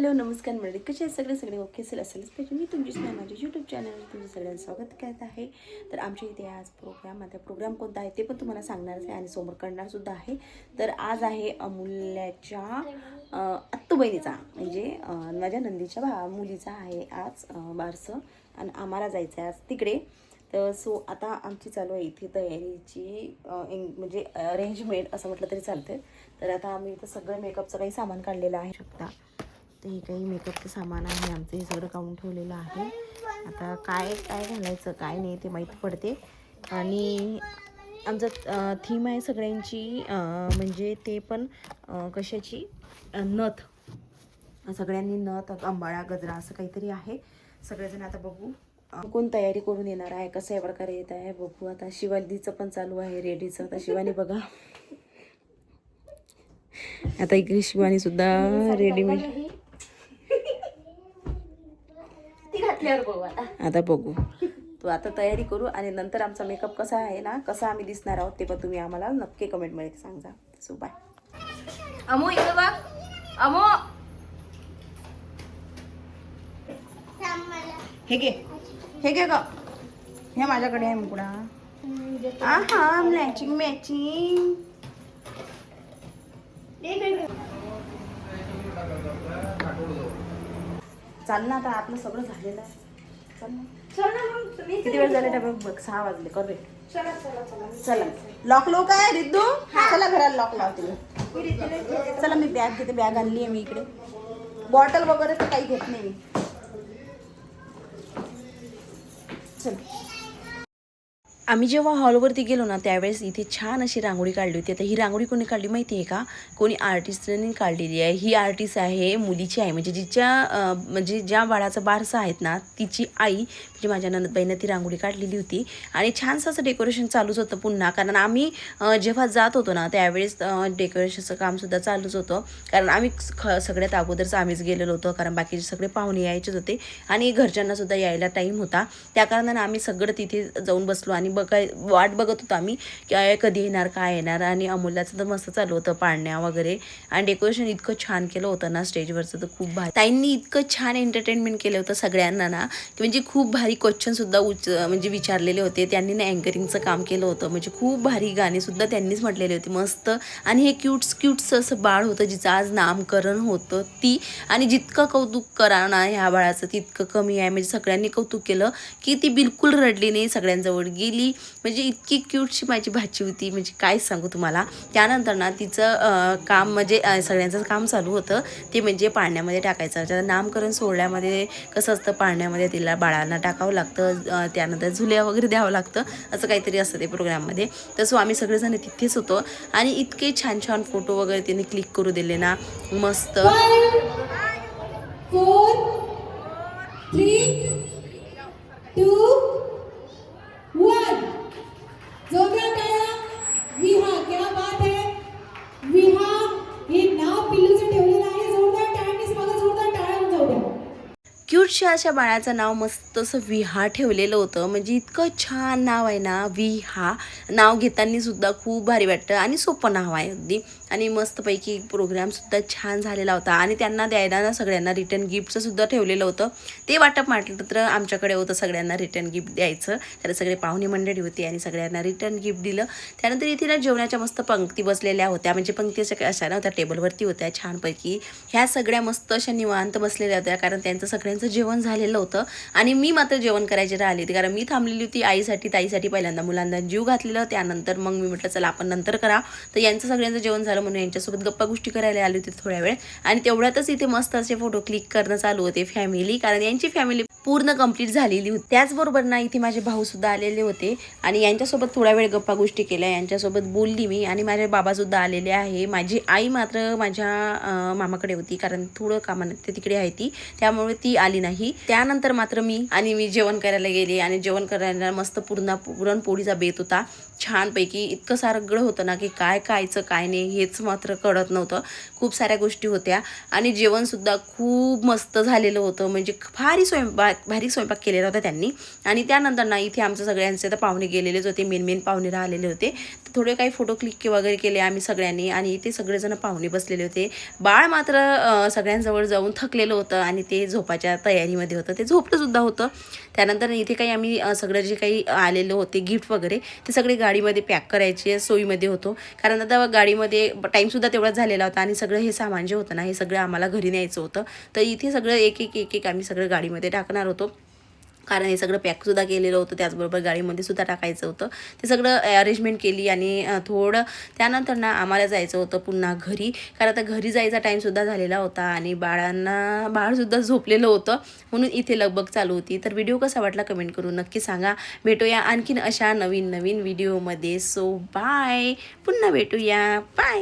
Hello नमस्कार मंडळी, कसे सगळे ओके असेलच पाहिजे. मी तुमचीच नाही, माझ्या यूट्यूब चॅनलवर तुमचं सगळ्यांचं स्वागत करत आहे. तर आमच्या इथे आज प्रोग्राम कोणता आहे ते पण तुम्हाला सांगणारच आहे आणि समोर करणारसुद्धा आहे. तर आज आहे अमूल्याच्या आत्तू बहिणीचा म्हणजे माझ्या नंदीच्या मुलीचा आहे आज बारसं आणि आम्हाला जायचं आहे आज तिकडे. तर आता आमची चालू आहे इथे तयारीची म्हणजे अरेंजमेंट असं म्हटलं तरी चालतं. तर आता आम्ही इथं सगळं मेकअपचं काही सामान काढलेलं आहे शकता. तर हे काही मेकअपचं सामान आहे आमचं, हे सगळं काढून ठेवलेलं आहे. आता काय काय घालायचं काय नाही ते माहीत पडते. आणि आमचं थीम आहे सगळ्यांची म्हणजे ते पण कशाची नथ, सगळ्यांनी नथ अंबाळा गजरा असं काहीतरी आहे. सगळेजण आता बघू कोण तयारी करून येणार आहे, कसं प्रकारे येत आहे बघू. आता शिवालीचं पण चालू आहे रेडीचं. आता शिवानी बघा, आता इकडे शिवानी सुद्धा रेडीमेड आता बघू. तो आता तयारी करू आणि नंतर आमचा मेकअप कसा आहे ना, कसा आम्ही दिसणार आहोत ते पण तुम्ही आम्हाला नक्की कमेंटमध्ये सांगा. So bye. अमो इकडे बघ, अमो हे घे ग, हे माझ्याकडे आहे मुकुडा. हा मॅचिंग चाल ना. आता आपलं सगळं झालेलं आहे. चल ना. किती वेळ झाले बघ, 6 वाजले. कर रे. चला लॉक लो काय रिद्धू. चला घराला लॉक लावते. चला मी बॅग घेते, बॅग आणली आहे मी इकडे. बॉटल वगैरे तर काही घेत नाही मी. चल. आम्ही जेव्हा हॉलवरती गेलो ना त्यावेळेस इथे छान अशी रांगोळी काढली होती. आता ही रांगोळी कोणी काढली माहिती आहे का? कोणी आर्टिस्टने काढलेली आहे. ही आर्टिस्ट आहे मुलीची आहे, म्हणजे जिच्या म्हणजे ज्या बाळाचं बारसं आहेत ना तिची आई म्हणजे माझ्या ननदबाईनं ती रांगोळी काढलेली होती. आणि छानसं असं डेकोरेशन चालूच होतं पुन्हा, कारण आम्ही जेव्हा जात होतो ना त्यावेळेस डेकोरेशनचं कामसुद्धा चालूच होतं. कारण आम्ही सगळ्यात अगोदरच आम्हीच गेलेलो होतो, कारण बाकीचे सगळे पाहुणे यायचेच होते आणि घरच्यांनासुद्धा यायला टाईम होता. त्या कारणानं आम्ही सगळं तिथे जाऊन बसलो आणि वाट बघत होतो आम्ही काय कधी येणार काय येणार. आणि अमूल्याचं तर मस्त चालू होतं पाळण्या वगैरे, आणि डेकोरेशन इतकं छान केलं होतं ना स्टेजवरचं तर खूप भारी. ताईंनी इतकं छान एंटरटेनमेंट केलं होतं सगळ्यांना ना, की म्हणजे खूप भारी क्वेश्चनसुद्धा म्हणजे विचारलेले होते. त्यांनी ना अँकरिंगचं काम केलं होतं, म्हणजे खूप भारी गाणेसुद्धा त्यांनीच म्हटलेले होते मस्त. आणि हे क्यूट्स असं बाळ होतं जिचं आज नामकरण होतं ती. आणि जितकं कौतुक करा ना ह्या बाळाचं तितकं कमी आहे. म्हणजे सगळ्यांनी कौतुक केलं की ती बिलकुल रडली नाही, सगळ्यांजवळ गेली. म्हणजे इतकी क्यूटशी माझी भाची होती, म्हणजे काय सांगू तुम्हाला. त्यानंतर ना तिचं काम म्हणजे सगळ्यांचं काम चालू होतं ते म्हणजे पाळण्यामध्ये टाकायचं. त्याचं नामकरण सोहळ्यामध्ये कसं असतं, पाळण्यामध्ये तिला बाळांना टाकावं लागतं, त्यानंतर झुल्या वगैरे द्यावं लागतं, असं काहीतरी असतं ते प्रोग्राममध्ये. तसं आम्ही सगळेजण तिथेच होतो आणि इतके छान छान फोटो वगैरे तिने क्लिक करू दिले ना मस्त. 4 3 2 1. जोरदार टाळ्या. विहा, क्या बात है. विहा हे नाव पिल्लूचं ठेवलेलं आहे. जोरदार टाळ्यांनी बघा, जोरदार टाळ्या होऊन जाऊ द्या. क्यूटशा अशा बाळाचं नाव मस्त असं विहा ठेवलेलं होतं. म्हणजे इतकं छान नाव आहे ना विहा. नाव घेताना सुद्धा खूप भारी वाटतं आणि सोपं नाव आहे अगदी. आणि मस्तपैकी प्रोग्रामसुद्धा छान झालेला होता. आणि त्यांना द्यायला ना सगळ्यांना रिटर्न गिफ्टचं सुद्धा ठेवलेलं होतं. ते वाटप म्हटलं तर आमच्याकडे होतं सगळ्यांना रिटर्न गिफ्ट द्यायचं. तर सगळे पाहुणे मंडळी होती आणि सगळ्यांना रिटर्न गिफ्ट दिलं. त्यानंतर इथे ना जेवणाच्या मस्त पंक्ती बसलेल्या होत्या, म्हणजे पंक्ती अशा नव्हत्या, टेबलवरती होत्या छानपैकी. ह्या सगळ्या मस्त अशा निवांत बसलेल्या होत्या, कारण त्यांचं सगळ्यांचं जेवण झालेलं होतं. आणि मी मात्र जेवण करायचे राहिले होते, कारण मी थांबलेली होती आईसाठी ताईसाठी. पहिल्यांदा मुलांना जीव घातलेलं, त्यानंतर मग मी म्हटलं चला आपण नंतर करा. तर यांचं सगळ्यांचं जेवण झालं म्हणून यांच्यासोबत गप्पा गोष्टी करायला आली होती थोड्या वेळ. आणि तेवढ्यातच इथे मस्त असे फोटो क्लिक करणं चालू होते फॅमिली, कारण यांची फॅमिली पूर्ण कंप्लीट झालेली होती. त्याचबरोबर ना इथे माझे भाऊसुद्धा आलेले होते आणि यांच्यासोबत थोडा वेळ गप्पा गोष्टी केल्या, यांच्यासोबत बोलली मी. आणि माझे बाबासुद्धा आलेले आहे. माझी आई मात्र माझ्या मामाकडे होती, कारण थोडं कामानं ते तिकडे आहे ती, त्यामुळे ती आली नाही. त्यानंतर मात्र मी जेवण करायला गेले आणि जेवण करायला मस्त पुरणपोळीचा बेत होता छानपैकी. इतकं सगळं होतं ना की काय खायचं काय नाही हेच मात्र कळत नव्हतं. खूप साऱ्या गोष्टी होत्या आणि जेवणसुद्धा खूप मस्त झालेलं होतं. म्हणजे भारी स्वयंपाक केलेला होता त्यांनी. आणि त्यानंतर ना इथे आमचं सगळ्यांचे तर पाहुणे गेलेलेच होते, मेन पाहुणे राहिलेले होते. थोडे काही फोटो क्लिक वगैरे केले आम्ही सगळ्यांनी आणि इथे सगळेजण पाहुणे बसलेले होते. बाळ मात्र सगळ्यांजवळ जाऊन थकलेलं होतं आणि ते झोपाच्या तयारीमध्ये होतं. ते झोपलंसुद्धा होतं. त्यानंतर इथे काही आम्ही सगळं जे काही आलेलं होते गिफ्ट वगैरे ते सगळे गाडीमध्ये पॅक करायचे सोयीमध्ये होतो. कारण आता गाडीमध्ये टाईमसुद्धा तेवढाच झालेला होता आणि सगळं हे सामान जे होतं ना हे सगळं आम्हाला घरी न्यायचं होतं. तर इथे सगळं एक आम्ही सगळं गाडीमध्ये टाकणार होतो. कारण हे सगळं पॅकसुद्धा केलेलं होतं. त्याचबरोबर गाडीमध्ये सुद्धा टाकायचं होतं. ते सगळं अरेंजमेंट केली आणि थोडं त्यानंतर ना आम्हाला जायचं होतं पुन्हा घरी. कारण आता घरी जायचा टाईमसुद्धा झालेला होता आणि बाळसुद्धा झोपलेलं होतं. म्हणून इथे लगबग चालू होती. तर व्हिडिओ कसा वाटला कमेंट करून नक्की सांगा. भेटूया आणखीन अशा नवीन व्हिडिओमध्ये. So bye. पुन्हा भेटूया. बाय.